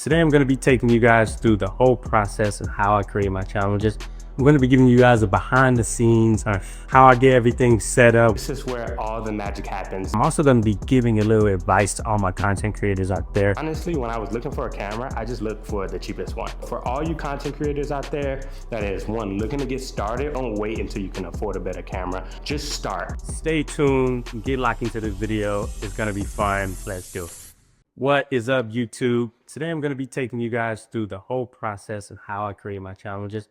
Today I'm going to be taking you guys through the whole process of how I create my challenges. I'm going to be giving you guys a behind the scenes on how I get everything set up. This is where all the magic happens. I'm also going to be giving a little advice to all my content creators out there. Honestly, when I was looking for a camera, I just looked for the cheapest one. For all you content creators out there, that is one, looking to get started, don't wait until you can afford a better camera. Just start. Stay tuned, get locked into this video. It's going to be fun. Let's do it. What is up, YouTube? Today I'm going to be taking you guys through the whole process of how I create my challenges.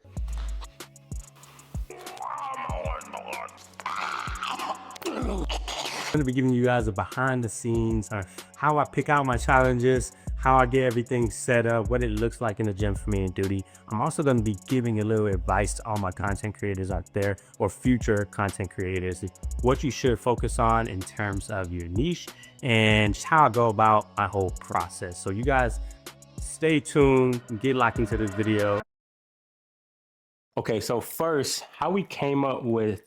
I'm going to be giving you guys a behind the scenes on how I pick out my challenges, how I get everything set up, what it looks like in the gym for me and Duty. I'm also going to be giving a little advice to all my content creators out there or future content creators, what you should focus on in terms of your niche and just how I go about my whole process. So you guys stay tuned, get locked into this video. Okay, so first, how we came up with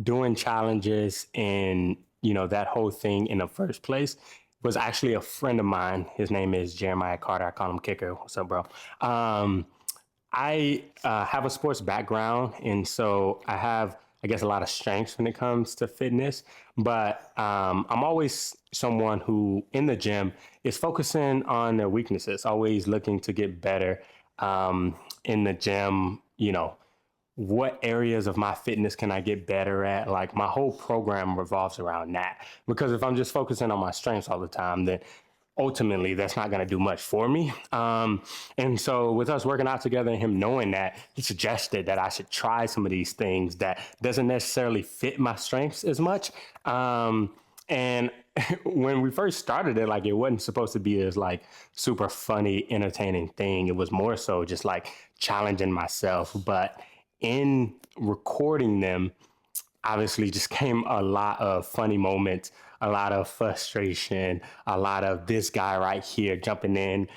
doing challenges and that whole thing in the first place was actually a friend of mine. His name is Jarell Carter. I call him Kicker. What's up, bro? I have a sports background, and so I have, I guess, a lot of strengths when it comes to fitness, but I'm always someone who in the gym is focusing on their weaknesses, always looking to get better in the gym. What areas of my fitness can I get better at? Like, my whole program revolves around that, because if I'm just focusing on my strengths all the time, then ultimately that's not going to do much for me. And so with us working out together and him knowing that, he suggested that I should try some of these things that doesn't necessarily fit my strengths as much. And when we first started it, like, it wasn't supposed to be this like super funny, entertaining thing. It was more so just like challenging myself. But in recording them, obviously just came a lot of funny moments, a lot of frustration, a lot of this guy right here jumping in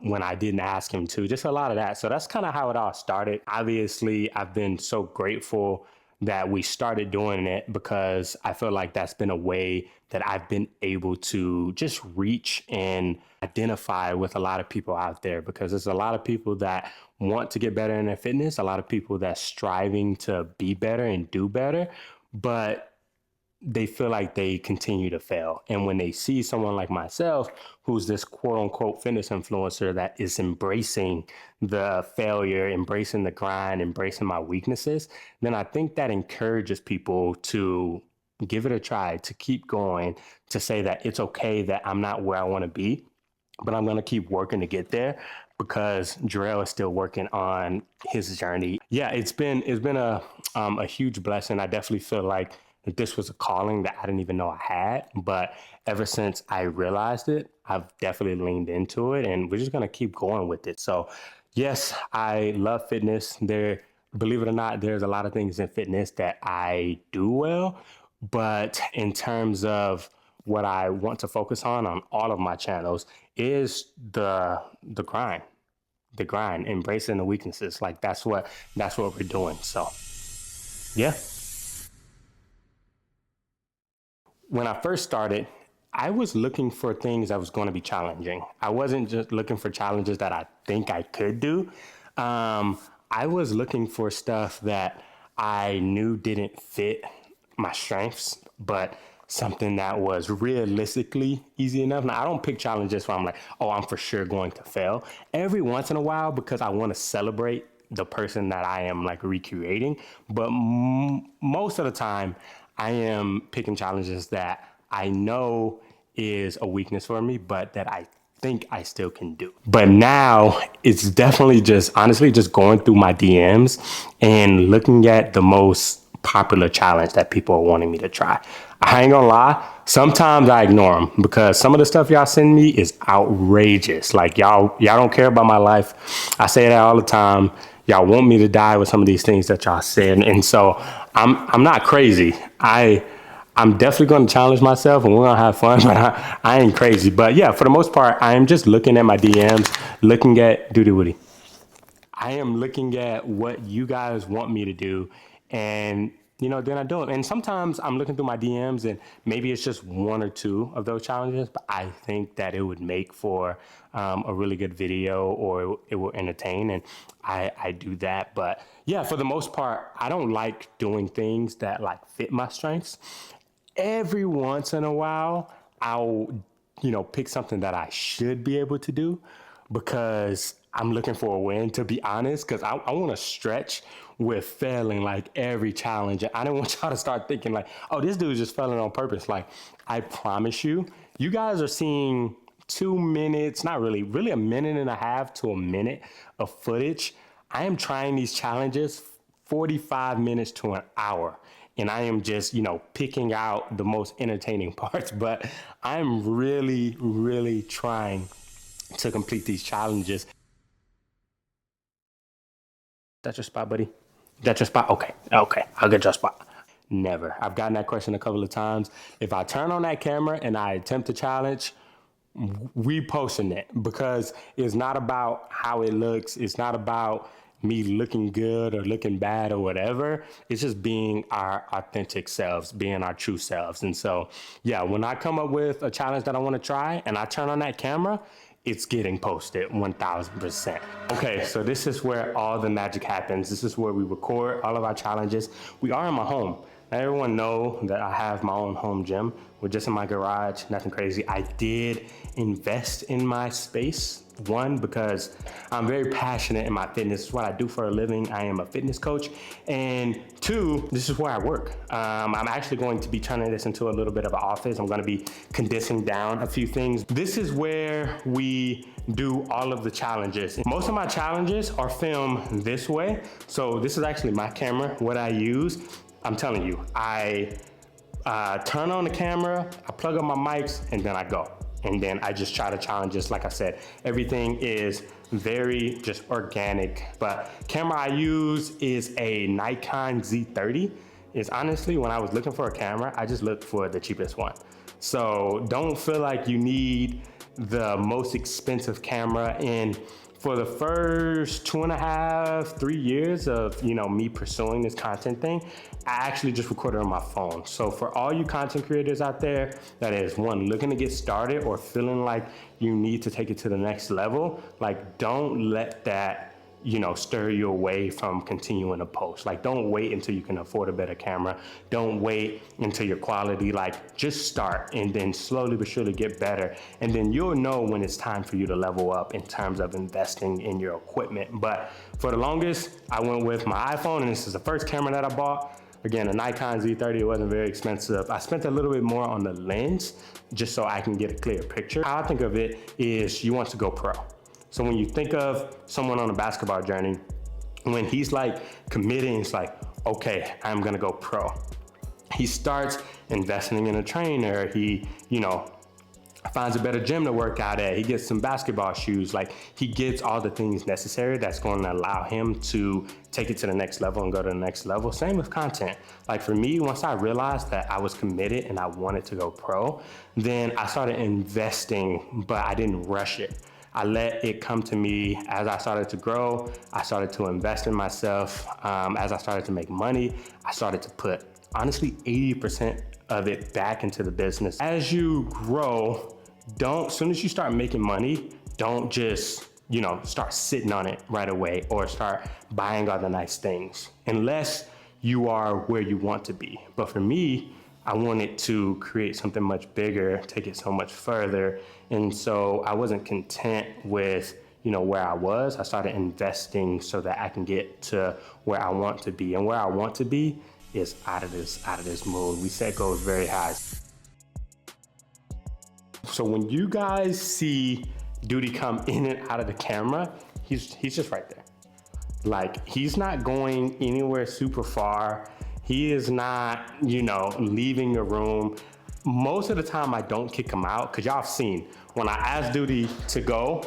when I didn't ask him to, just a lot of that. So that's kind of how it all started. Obviously, I've been so grateful that we started doing it, because I feel like that's been a way that I've been able to just reach and identify with a lot of people out there, because there's a lot of people that want to get better in their fitness, a lot of people that's striving to be better and do better, but they feel like they continue to fail. And when they see someone like myself, who's this quote unquote fitness influencer that is embracing the failure, embracing the grind, embracing my weaknesses, then I think that encourages people to give it a try, to keep going, to say that it's okay that I'm not where I want to be, but I'm going to keep working to get there, because Jarell is still working on his journey. Yeah, it's been a huge blessing. I definitely feel like this was a calling that I didn't even know I had, but ever since I realized it, I've definitely leaned into it, and we're just going to keep going with it. So yes, I love fitness. Believe it or not, there's a lot of things in fitness that I do well, but in terms of what I want to focus on all of my channels is the grind, embracing the weaknesses. Like, that's what we're doing. So yeah. When I first started, I was looking for things that was going to be challenging. I wasn't just looking for challenges that I think I could do. I was looking for stuff that I knew didn't fit my strengths, but something that was realistically easy enough. Now, I don't pick challenges where I'm like, oh, I'm for sure going to fail. Every once in a while, because I want to celebrate the person that I am like recreating. But most of the time, I am picking challenges that I know is a weakness for me, but that I think I still can do. But now it's definitely honestly just going through my DMs and looking at the most popular challenge that people are wanting me to try. I ain't gonna lie, sometimes I ignore them, because some of the stuff y'all send me is outrageous. Like, y'all don't care about my life. I say that all the time. Y'all want me to die with some of these things that y'all said. And so I'm not crazy. I'm definitely going to challenge myself, and we're going to have fun, but I ain't crazy. But yeah, for the most part, I am just looking at my DMs, looking at Duty Woody. I am looking at what you guys want me to do, and then I do it. And sometimes I'm looking through my DMs and maybe it's just one or two of those challenges, but I think that it would make for a really good video, or it will entertain. And I do that. But yeah, for the most part, I don't like doing things that like fit my strengths. Every once in a while, I'll, pick something that I should be able to do because I'm looking for a win, to be honest, because I want to stretch with failing like every challenge. I don't want y'all to start thinking like, oh, this dude just failing on purpose. Like, I promise you, you guys are seeing 2 minutes, not really, really a minute and a half to a minute of footage. I am trying these challenges 45 minutes to an hour. And I am just, picking out the most entertaining parts. But I'm really, really trying to complete these challenges. That's your spot, buddy? That's your spot? Okay, I'll get your spot. Never. I've gotten that question a couple of times. If I turn on that camera and I attempt a challenge, we posting it, because it's not about how it looks. It's not about me looking good or looking bad or whatever. It's just being our authentic selves, being our true selves. And so, yeah, when I come up with a challenge that I want to try and I turn on that camera, it's getting posted 1000%. Okay, so this is where all the magic happens. This is where we record all of our challenges. We are in my home. Now, everyone know that I have my own home gym. We're just in my garage, nothing crazy. I did invest in my space. One, because I'm very passionate in my fitness. It's what I do for a living. I am a fitness coach. And two, this is where I work. I'm actually going to be turning this into a little bit of an office. I'm going to be condensing down a few things. This is where we do all of the challenges. Most of my challenges are filmed this way. So this is actually my camera, what I use. I'm telling you, I turn on the camera, I plug up my mics, and then I go. And then I just try to challenge, just like I said. Everything is very just organic. But camera I use is a Nikon Z30. It's honestly, when I was looking for a camera, I just looked for the cheapest one. So don't feel like you need the most expensive camera. And for the first 2.5, 3 years of me pursuing this content thing, I actually just recorded on my phone. So for all you content creators out there that is looking to get started or feeling like you need to take it to the next level, like don't let that stir you away from continuing to post. Like, don't wait until you can afford a better camera. Don't wait until your quality, just start and then slowly but surely get better. And then you'll know when it's time for you to level up in terms of investing in your equipment. But for the longest, I went with my iPhone, and this is the first camera that I bought. Again, a Nikon Z30, it wasn't very expensive. I spent a little bit more on the lens just so I can get a clear picture. How I think of it is you want to go pro. So when you think of someone on a basketball journey, when he's committing, it's okay, I'm gonna go pro. He starts investing in a trainer. He, finds a better gym to work out at. He gets some basketball shoes. He gets all the things necessary that's going to allow him to take it to the next level and go to the next level. Same with content. For me, once I realized that I was committed and I wanted to go pro, then I started investing, but I didn't rush it. I let it come to me as I started to grow. I started to invest in myself. As I started to make money, I started to put, honestly, 80% of it back into the business. As you grow, as soon as you start making money, don't just, start sitting on it right away or start buying all the nice things, unless you are where you want to be. But for me, I wanted to create something much bigger, take it so much further. And so I wasn't content with, where I was. I started investing so that I can get to where I want to be. And where I want to be is out of this mood. We set goals very high. So when you guys see Duty come in and out of the camera, he's just right there. He's not going anywhere super far. He is not, leaving the room. Most of the time I don't kick him out, because y'all have seen when I ask Duty to go,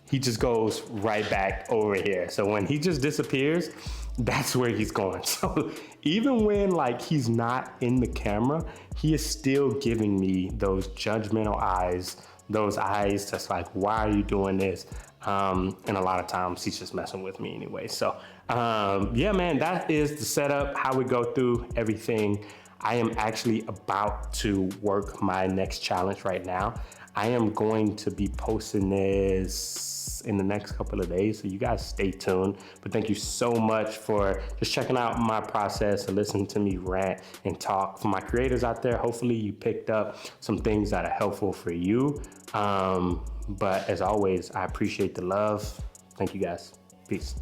he just goes right back over here. So when he just disappears, that's where he's going. So even when he's not in the camera, he is still giving me those judgmental eyes, those eyes that's why are you doing this? And a lot of times he's just messing with me anyway. So yeah, man, that is the setup, how we go through everything. I am actually about to work my next challenge right now. I am going to be posting this in the next couple of days, so you guys stay tuned. But thank you so much for just checking out my process and listening to me rant and talk. For my creators out there, hopefully you picked up some things that are helpful for you. But as always, I appreciate the love. Thank you guys. Peace.